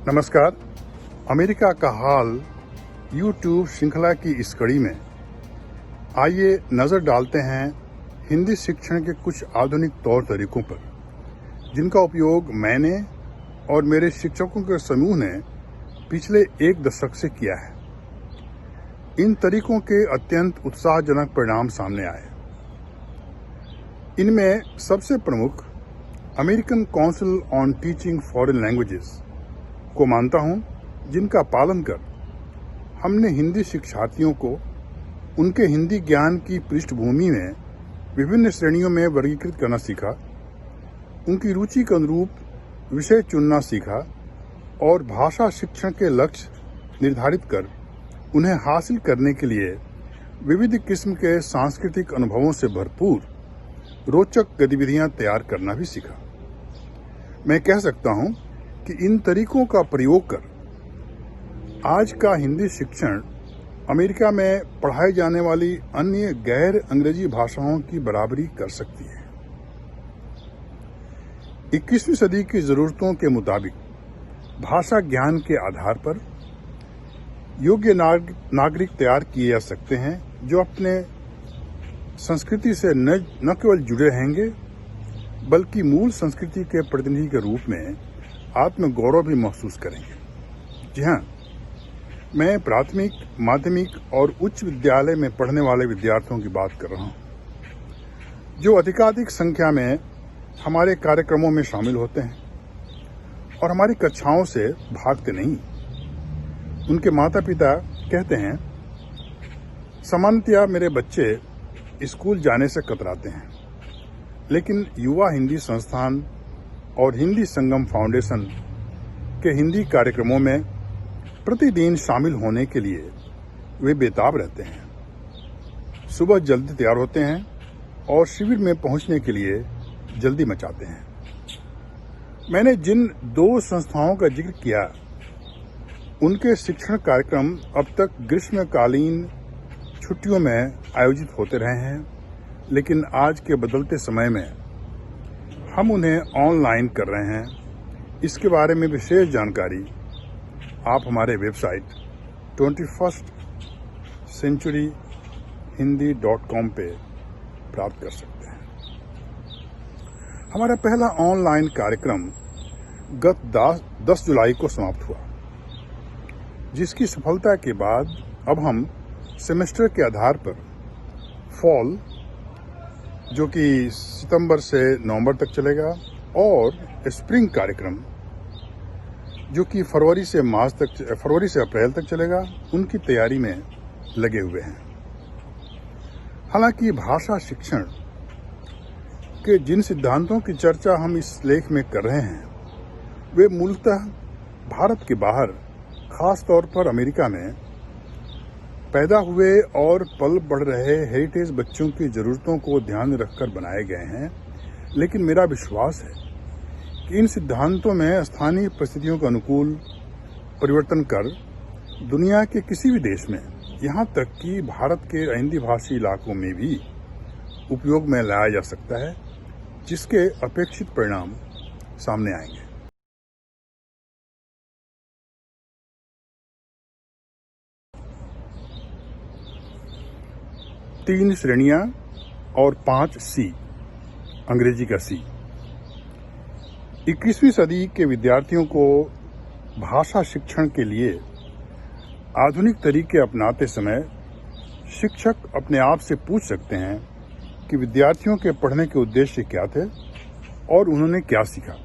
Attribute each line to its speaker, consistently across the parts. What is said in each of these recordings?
Speaker 1: नमस्कार। अमेरिका का हाल यूट्यूब श्रृंखला की इस कड़ी में आइए नज़र डालते हैं हिंदी शिक्षण के कुछ आधुनिक तौर तरीकों पर, जिनका उपयोग मैंने और मेरे शिक्षकों के समूह ने पिछले एक दशक से किया है। इन तरीकों के अत्यंत उत्साहजनक परिणाम सामने आए। इनमें सबसे प्रमुख American council on teaching foreign languages को मानता हूं, जिनका पालन कर हमने हिंदी शिक्षार्थियों को उनके हिंदी ज्ञान की पृष्ठभूमि में विभिन्न श्रेणियों में वर्गीकृत करना सीखा, उनकी रुचि के अनुरूप विषय चुनना सीखा और भाषा शिक्षण के लक्ष्य निर्धारित कर उन्हें हासिल करने के लिए विविध किस्म के सांस्कृतिक अनुभवों से भरपूर रोचक गतिविधियां तैयार करना भी सीखा। मैं कह सकता हूं कि इन तरीकों का प्रयोग कर आज का हिंदी शिक्षण अमेरिका में पढ़ाई जाने वाली अन्य गैर अंग्रेजी भाषाओं की बराबरी कर सकती है। 21वीं सदी की जरूरतों के मुताबिक भाषा ज्ञान के आधार पर योग्य नागरिक तैयार किए जा सकते हैं, जो अपने संस्कृति से न केवल जुड़े रहेंगे बल्कि मूल संस्कृति के प्रतिनिधि के रूप में आत्मगौरव भी महसूस करेंगे। जी हाँ, मैं प्राथमिक, माध्यमिक और उच्च विद्यालय में पढ़ने वाले विद्यार्थियों की बात कर रहा हूँ, जो अधिकाधिक संख्या में हमारे कार्यक्रमों में शामिल होते हैं और हमारी कक्षाओं से भागते नहीं। उनके माता पिता कहते हैं, सामान्यतया मेरे बच्चे स्कूल जाने से कतराते हैं, लेकिन युवा हिंदी संस्थान और हिंदी संगम फाउंडेशन के हिंदी कार्यक्रमों में प्रतिदिन शामिल होने के लिए वे बेताब रहते हैं। सुबह जल्दी तैयार होते हैं और शिविर में पहुंचने के लिए जल्दी मचाते हैं। मैंने जिन 2 संस्थाओं का जिक्र किया, उनके शिक्षण कार्यक्रम अब तक ग्रीष्मकालीन छुट्टियों में आयोजित होते रहे हैं, लेकिन आज के बदलते समय में हम उन्हें ऑनलाइन कर रहे हैं। इसके बारे में विशेष जानकारी आप हमारे वेबसाइट 21st century hindi.com पे प्राप्त कर सकते हैं। हमारा पहला ऑनलाइन कार्यक्रम गत 10 जुलाई को समाप्त हुआ, जिसकी सफलता के बाद अब हम सेमेस्टर के आधार पर फॉल, जो कि सितंबर से नवंबर तक चलेगा, और स्प्रिंग कार्यक्रम, जो कि फरवरी से अप्रैल तक चलेगा, उनकी तैयारी में लगे हुए हैं। हालांकि भाषा शिक्षण के जिन सिद्धांतों की चर्चा हम इस लेख में कर रहे हैं, वे मूलतः भारत के बाहर, खास तौर पर अमेरिका में पैदा हुए और पल बढ़ रहे हेरिटेज बच्चों की जरूरतों को ध्यान में रखकर बनाए गए हैं। लेकिन मेरा विश्वास है कि इन सिद्धांतों में स्थानीय परिस्थितियों के अनुकूल परिवर्तन कर दुनिया के किसी भी देश में, यहाँ तक कि भारत के हिंदी भाषी इलाकों में भी उपयोग में लाया जा सकता है, जिसके अपेक्षित परिणाम सामने आएंगे। 3 श्रेणियां और 5 सी, अंग्रेजी का सी। 21वीं सदी के विद्यार्थियों को भाषा शिक्षण के लिए आधुनिक तरीके अपनाते समय शिक्षक अपने आप से पूछ सकते हैं कि विद्यार्थियों के पढ़ने के उद्देश्य क्या थे और उन्होंने क्या सीखा।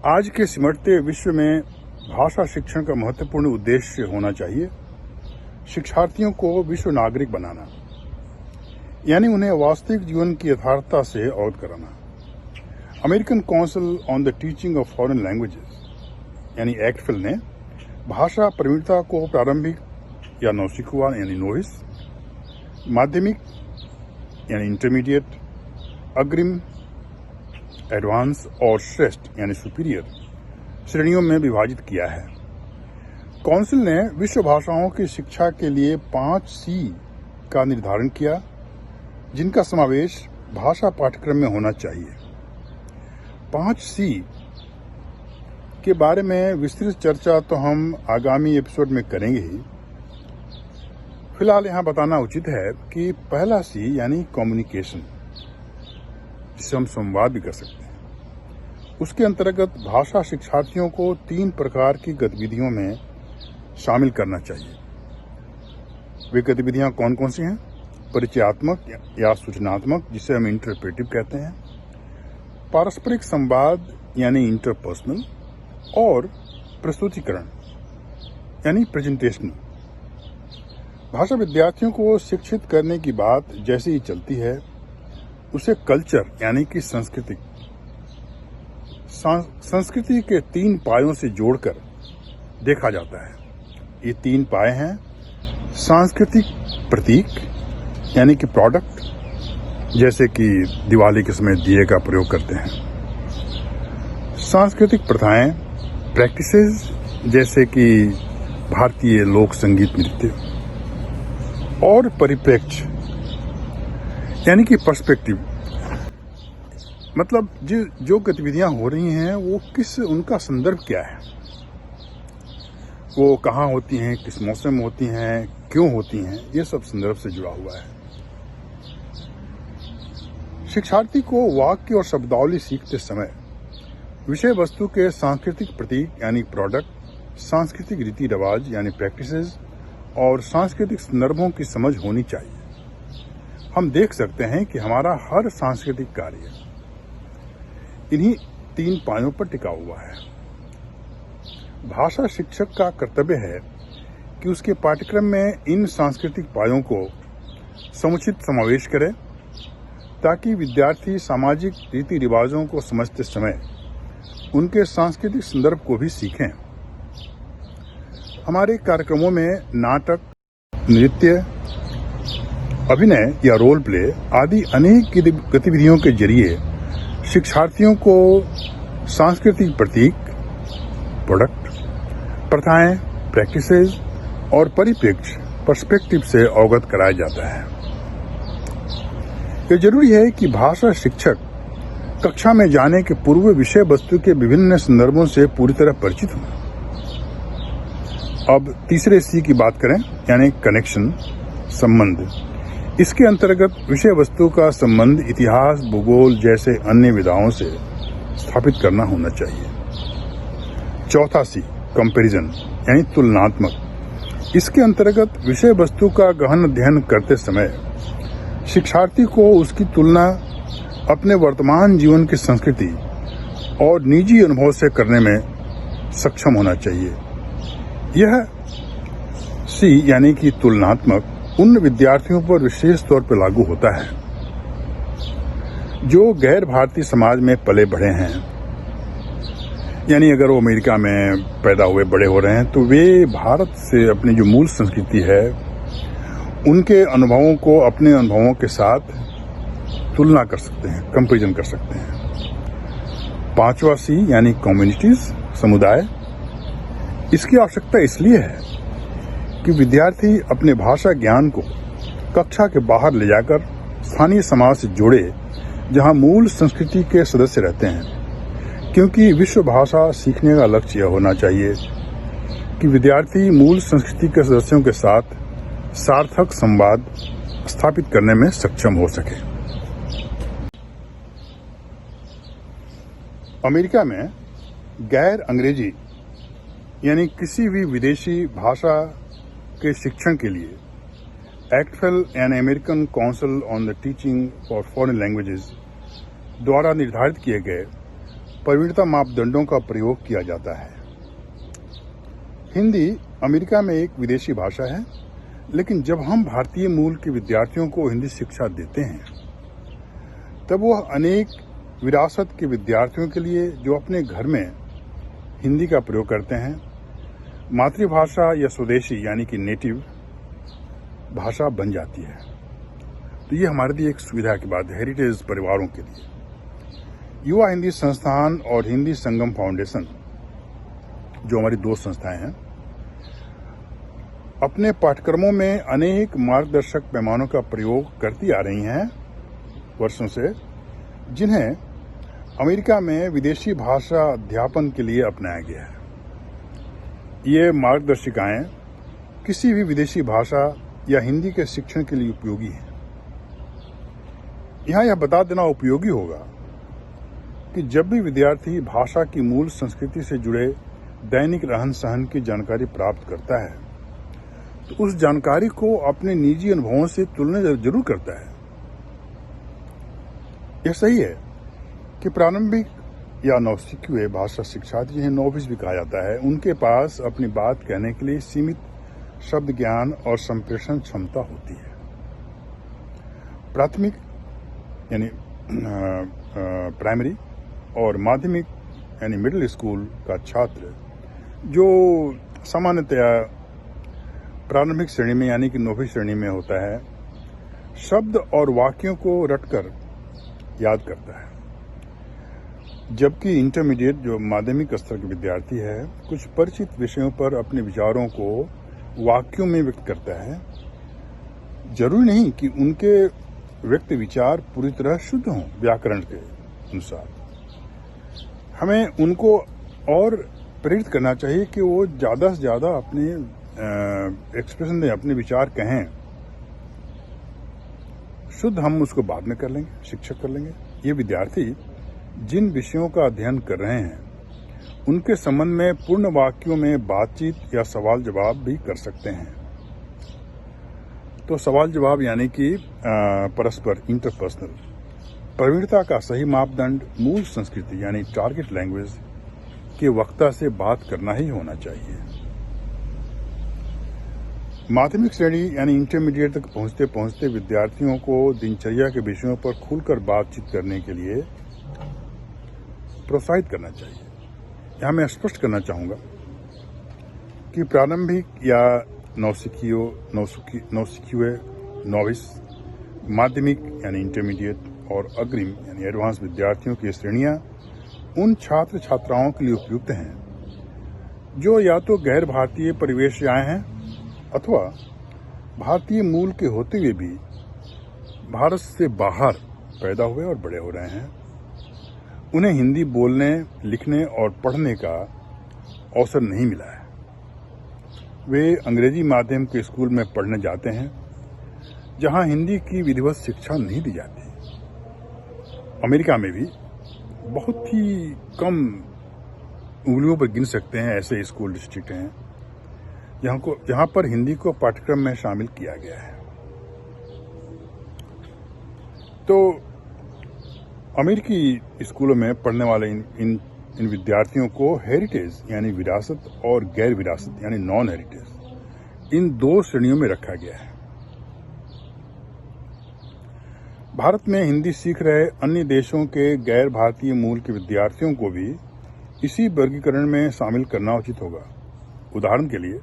Speaker 1: आज के सिमटते विश्व में भाषा शिक्षण का महत्वपूर्ण उद्देश्य होना चाहिए शिक्षार्थियों को विश्व नागरिक बनाना, यानी उन्हें वास्तविक जीवन की यथार्थता से अवगत कराना। American council on the teaching of foreign languages यानी एक्टफिल ने भाषा प्रवीणता को प्रारंभिक या नौसिखुआ यानी नोविस, माध्यमिक यानी इंटरमीडिएट, अग्रिम, एडवांस और श्रेष्ठ यानी सुपीरियर श्रेणियों में विभाजित किया है। काउंसिल ने विश्व भाषाओं की शिक्षा के लिए 5 सी का निर्धारण किया, जिनका समावेश भाषा पाठ्यक्रम में होना चाहिए। 5 सी के बारे में विस्तृत चर्चा तो हम आगामी एपिसोड में करेंगे ही। फिलहाल यहाँ बताना उचित है कि पहला सी यानी कम्युनिकेशन, जिसे हम संवाद भी कर सकते हैं, उसके अंतर्गत भाषा शिक्षार्थियों को 3 प्रकार की गतिविधियों में शामिल करना चाहिए। वे गतिविधियां कौन कौन सी हैं? परिचयात्मक या सूचनात्मक, जिसे हम इंटरप्रेटिव कहते हैं, पारस्परिक संवाद यानी इंटरपर्सनल, और प्रस्तुतिकरण यानी प्रेजेंटेशनल। भाषा विद्यार्थियों को शिक्षित करने की बात जैसे ही चलती है, उसे कल्चर यानी कि संस्कृति के 3 पायों से जोड़कर देखा जाता है। ये 3 पाए हैं: सांस्कृतिक प्रतीक यानी कि प्रोडक्ट, जैसे कि दिवाली के समय दिए का प्रयोग करते हैं; सांस्कृतिक प्रथाएं, प्रैक्टिसेस, जैसे कि भारतीय लोक संगीत, नृत्य; और परिप्रेक्ष्य यानी कि पर्सपेक्टिव, मतलब जो गतिविधियां हो रही हैं वो उनका संदर्भ क्या है, वो कहाँ होती हैं, किस मौसम में होती हैं, क्यों होती हैं, ये सब संदर्भ से जुड़ा हुआ है। शिक्षार्थी को वाक्य और शब्दावली सीखते समय विषय वस्तु के सांस्कृतिक प्रतीक यानी प्रोडक्ट, सांस्कृतिक रीति रिवाज यानी प्रैक्टिसेस और सांस्कृतिक संदर्भों की समझ होनी चाहिए। हम देख सकते हैं कि हमारा हर सांस्कृतिक कार्य इन्हीं 3 पायों पर टिका हुआ है। भाषा शिक्षक का कर्तव्य है कि उसके पाठ्यक्रम में इन सांस्कृतिक पायों को समुचित समावेश करे, ताकि विद्यार्थी सामाजिक रीति रिवाजों को समझते समय उनके सांस्कृतिक संदर्भ को भी सीखें। हमारे कार्यक्रमों में नाटक, नृत्य, अभिनय या रोल प्ले आदि अनेक गतिविधियों के जरिए शिक्षार्थियों को सांस्कृतिक प्रतीक, प्रोडक्ट, प्रथाएं, प्रैक्टिसेस और परिप्रेक्ष्य, पर्सपेक्टिव से अवगत कराया जाता है। यह जरूरी है कि भाषा शिक्षक कक्षा में जाने के पूर्व विषय वस्तु के विभिन्न संदर्भों से पूरी तरह परिचित हों। अब तीसरे सी की बात करें, यानी कनेक्शन, संबंध। इसके अंतर्गत विषय वस्तु का संबंध इतिहास, भूगोल जैसे अन्य विधाओं से स्थापित करना होना चाहिए। चौथा सी, कंपैरिजन यानी तुलनात्मक। इसके अंतर्गत विषय वस्तु का गहन अध्ययन करते समय शिक्षार्थी को उसकी तुलना अपने वर्तमान जीवन की संस्कृति और निजी अनुभव से करने में सक्षम होना चाहिए। यह सी यानी कि तुलनात्मक उन विद्यार्थियों पर विशेष तौर पर लागू होता है जो गैर भारतीय समाज में पले बढ़े हैं। यानी अगर वो अमेरिका में पैदा हुए बड़े हो रहे हैं, तो वे भारत से अपनी जो मूल संस्कृति है उनके अनुभवों को अपने अनुभवों के साथ तुलना कर सकते हैं, कंपैरिजन कर सकते हैं। 5वां सी यानी कम्युनिटीज, समुदाय। इसकी आवश्यकता इसलिए है कि विद्यार्थी अपने भाषा ज्ञान को कक्षा के बाहर ले जाकर स्थानीय समाज से जोड़े, जहां मूल संस्कृति के सदस्य रहते हैं, क्योंकि विश्व भाषा सीखने का लक्ष्य यह होना चाहिए कि विद्यार्थी मूल संस्कृति के सदस्यों के साथ सार्थक संवाद स्थापित करने में सक्षम हो सके। अमेरिका में गैर अंग्रेजी यानी किसी भी विदेशी भाषा के शिक्षण के लिए ACTFL and American council on the teaching for foreign languages द्वारा निर्धारित किए गए प्रवीणता मापदंडों का प्रयोग किया जाता है। हिंदी अमेरिका में एक विदेशी भाषा है, लेकिन जब हम भारतीय मूल के विद्यार्थियों को हिंदी शिक्षा देते हैं, तब वह अनेक विरासत के विद्यार्थियों के लिए जो अपने घर में हिंदी का प्रयोग करते हैं, मातृभाषा या स्वदेशी यानी कि नेटिव भाषा बन जाती है। तो ये हमारे लिए एक सुविधा की बात है हेरिटेज परिवारों के लिए। युवा हिंदी संस्थान और हिंदी संगम फाउंडेशन, जो हमारी 2 संस्थाएं हैं, अपने पाठ्यक्रमों में अनेक मार्गदर्शक पैमानों का प्रयोग करती आ रही हैं वर्षों से, जिन्हें अमेरिका में विदेशी भाषा अध्यापन के लिए अपनाया गया है। ये मार्गदर्शिकाएं किसी भी विदेशी भाषा या हिंदी के शिक्षण के लिए उपयोगी हैं। यहाँ यह बता देना उपयोगी होगा कि जब भी विद्यार्थी भाषा की मूल संस्कृति से जुड़े दैनिक रहन सहन की जानकारी प्राप्त करता है तो उस जानकारी को अपने निजी अनुभवों से तुलना जरूर करता है। यह सही है कि प्रारंभिक या नौसिखुए भाषा शिक्षार्थी, जिन्हें नोविस भी कहा जाता है, उनके पास अपनी बात कहने के लिए सीमित शब्द ज्ञान और संप्रेषण क्षमता होती है। प्राथमिक यानी प्राइमरी और माध्यमिक यानी मिडिल स्कूल का छात्र जो सामान्यतया प्रारंभिक श्रेणी में यानी कि नौवीं श्रेणी में होता है, शब्द और वाक्यों को रटकर याद करता है, जबकि इंटरमीडिएट जो माध्यमिक स्तर के विद्यार्थी है कुछ परिचित विषयों पर अपने विचारों को वाक्यों में व्यक्त करता है। जरूरी नहीं कि उनके व्यक्त विचार पूरी तरह शुद्ध हों व्याकरण के अनुसार। हमें उनको और प्रेरित करना चाहिए कि वो ज़्यादा से ज़्यादा अपने एक्सप्रेशन दें, अपने विचार कहें। शुद्ध हम उसको बाद में कर लेंगे, शिक्षक कर लेंगे। ये विद्यार्थी जिन विषयों का अध्ययन कर रहे हैं उनके संबंध में पूर्ण वाक्यों में बातचीत या सवाल जवाब भी कर सकते हैं। तो सवाल जवाब यानी कि परस्पर इंटरपर्सनल प्रवीणता का सही मापदंड मूल संस्कृति यानी टारगेट लैंग्वेज के वक्ता से बात करना ही होना चाहिए। माध्यमिक श्रेणी यानी इंटरमीडिएट तक पहुंचते पहुंचते विद्यार्थियों को दिनचर्या के विषयों पर खुलकर बातचीत करने के लिए प्रोत्साहित करना चाहिए। यहाँ मैं स्पष्ट करना चाहूँगा कि प्रारंभिक या नौसिखुए, नोविस, माध्यमिक यानी इंटरमीडिएट और अग्रिम यानी एडवांस विद्यार्थियों की श्रेणियाँ उन छात्र छात्राओं के लिए उपयुक्त हैं जो या तो गैर भारतीय परिवेश से आए हैं अथवा भारतीय मूल के होते हुए भी भारत से बाहर पैदा हुए और बड़े हो रहे हैं। उन्हें हिंदी बोलने, लिखने और पढ़ने का अवसर नहीं मिला है। वे अंग्रेजी माध्यम के स्कूल में पढ़ने जाते हैं जहां हिंदी की विधिवत शिक्षा नहीं दी जाती। अमेरिका में भी बहुत ही कम उंगलियों पर गिन सकते हैं ऐसे स्कूल डिस्ट्रिक्ट हैं जहां पर हिंदी को पाठ्यक्रम में शामिल किया गया है। तो अमेरिकी स्कूलों में पढ़ने वाले इन विद्यार्थियों को हेरिटेज यानी विरासत और गैर विरासत यानी नॉन हेरिटेज इन दो श्रेणियों में रखा गया है। भारत में हिंदी सीख रहे अन्य देशों के गैर भारतीय मूल के विद्यार्थियों को भी इसी वर्गीकरण में शामिल करना उचित होगा। उदाहरण के लिए,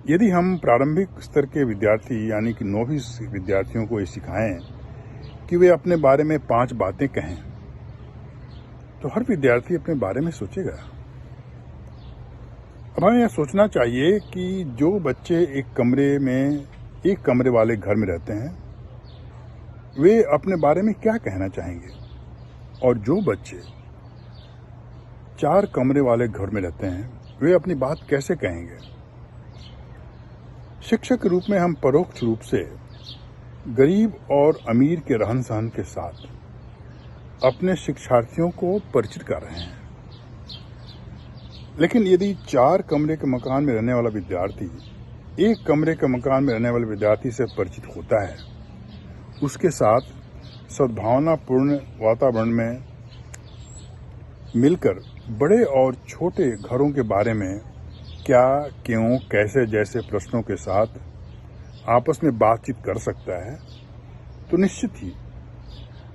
Speaker 1: यदि हम प्रारंभिक स्तर के विद्यार्थी यानी कि नोविस विद्यार्थियों को ये सिखाएं कि वे अपने बारे में 5 बातें कहें, तो हर विद्यार्थी अपने बारे में सोचेगा। अब हमें यह सोचना चाहिए कि जो बच्चे एक कमरे वाले घर में रहते हैं वे अपने बारे में क्या कहना चाहेंगे, और जो बच्चे 4 कमरे वाले घर में रहते हैं वे अपनी बात कैसे कहेंगे। शिक्षक के रूप में हम परोक्ष रूप से गरीब और अमीर के रहन सहन के साथ अपने शिक्षार्थियों को परिचित कर रहे हैं। लेकिन यदि 4 कमरे के मकान में रहने वाला विद्यार्थी 1 कमरे के मकान में रहने वाले विद्यार्थी से परिचित होता है, उसके साथ सद्भावनापूर्ण वातावरण में मिलकर बड़े और छोटे घरों के बारे में क्या, क्यों, कैसे जैसे प्रश्नों के साथ आपस में बातचीत कर सकता है, तो निश्चित ही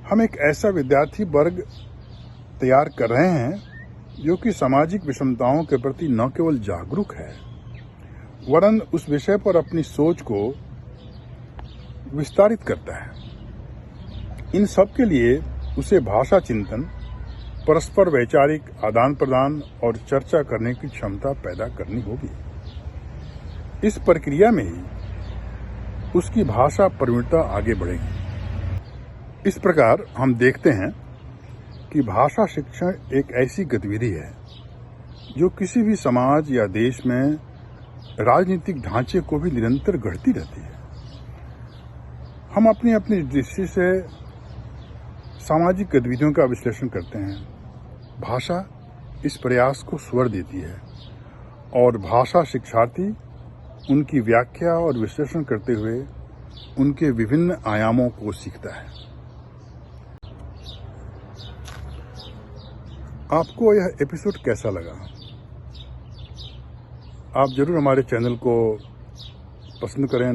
Speaker 1: हम एक ऐसा विद्यार्थी वर्ग तैयार कर रहे हैं जो कि सामाजिक विषमताओं के प्रति न केवल जागरूक है वरन उस विषय पर अपनी सोच को विस्तारित करता है। इन सब के लिए उसे भाषा चिंतन, परस्पर वैचारिक आदान प्रदान और चर्चा करने की क्षमता पैदा करनी होगी। इस प्रक्रिया में ही उसकी भाषा प्रवीणता आगे बढ़ेगी। इस प्रकार हम देखते हैं कि भाषा शिक्षण एक ऐसी गतिविधि है जो किसी भी समाज या देश में राजनीतिक ढांचे को भी निरंतर गढ़ती रहती है। हम अपनी अपनी दृष्टि से सामाजिक गतिविधियों का विश्लेषण करते हैं। भाषा इस प्रयास को स्वर देती है और भाषा शिक्षार्थी उनकी व्याख्या और विश्लेषण करते हुए उनके विभिन्न आयामों को सीखता है। आपको यह एपिसोड कैसा लगा? आप जरूर हमारे चैनल को पसंद करें,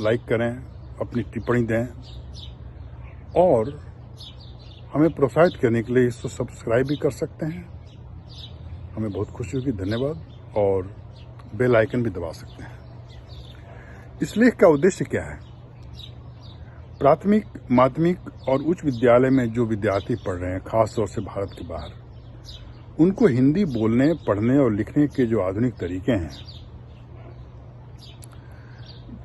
Speaker 1: लाइक करें, अपनी टिप्पणी दें और हमें प्रोत्साहित करने के लिए इसको सब्सक्राइब भी कर सकते हैं। हमें बहुत खुशी होगी। धन्यवाद। और बेल आइकन भी दबा सकते हैं। इस लेख का उद्देश्य क्या है? प्राथमिक, माध्यमिक और उच्च विद्यालय में जो विद्यार्थी पढ़ रहे हैं, खास तौर से भारत के बाहर, उनको हिंदी बोलने, पढ़ने और लिखने के जो आधुनिक तरीके हैं,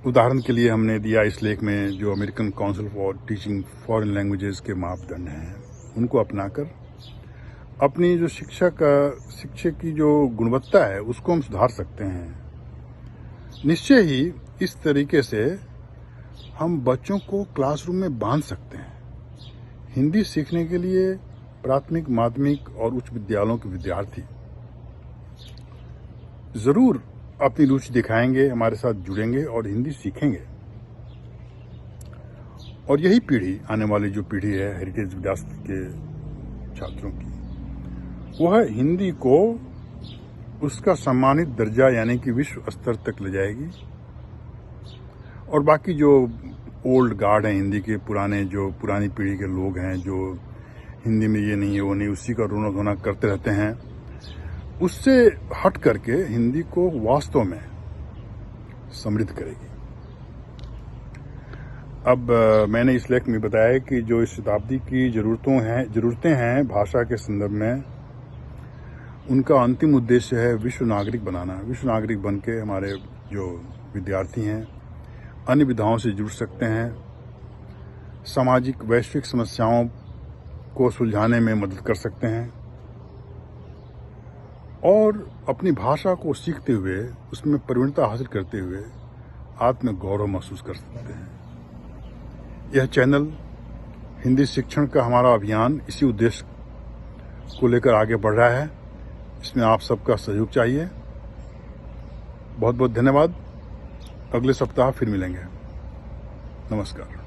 Speaker 1: उदाहरण के लिए हमने दिया इस लेख में जो American council for teaching foreign languages के मापदंड हैं, उनको अपनाकर अपनी जो शिक्षा की जो गुणवत्ता है उसको हम सुधार सकते हैं। निश्चय ही इस तरीके से हम बच्चों को क्लासरूम में बांध सकते हैं। हिंदी सीखने के लिए प्राथमिक, माध्यमिक और उच्च विद्यालयों के विद्यार्थी जरूर अपनी रुचि दिखाएंगे, हमारे साथ जुड़ेंगे और हिंदी सीखेंगे। और यही पीढ़ी, आने वाली जो पीढ़ी है हेरिटेज विरासत के छात्रों की, वह हिंदी को उसका सम्मानित दर्जा यानी कि विश्व स्तर तक ले जाएगी। और बाकी जो ओल्ड गार्ड हैं हिंदी के, पुरानी पीढ़ी के लोग हैं जो हिंदी में ये नहीं है वो नहीं, उसी का रोना धोना करते रहते हैं, उससे हट करके हिंदी को वास्तव में समृद्ध करेगी। अब मैंने इस लेख में बताया कि जो इस शताब्दी की जरूरतें हैं भाषा के संदर्भ में, उनका अंतिम उद्देश्य है विश्व नागरिक बनाना। विश्व नागरिक बन के हमारे जो विद्यार्थी हैं अन्य विधाओं से जुड़ सकते हैं, सामाजिक वैश्विक समस्याओं को सुलझाने में मदद कर सकते हैं और अपनी भाषा को सीखते हुए, उसमें प्रवीणता हासिल करते हुए आत्म गौरव महसूस कर सकते हैं। यह चैनल हिंदी शिक्षण का हमारा अभियान इसी उद्देश्य को लेकर आगे बढ़ रहा है। इसमें आप सबका सहयोग चाहिए। बहुत बहुत धन्यवाद। अगले सप्ताह फिर मिलेंगे। नमस्कार।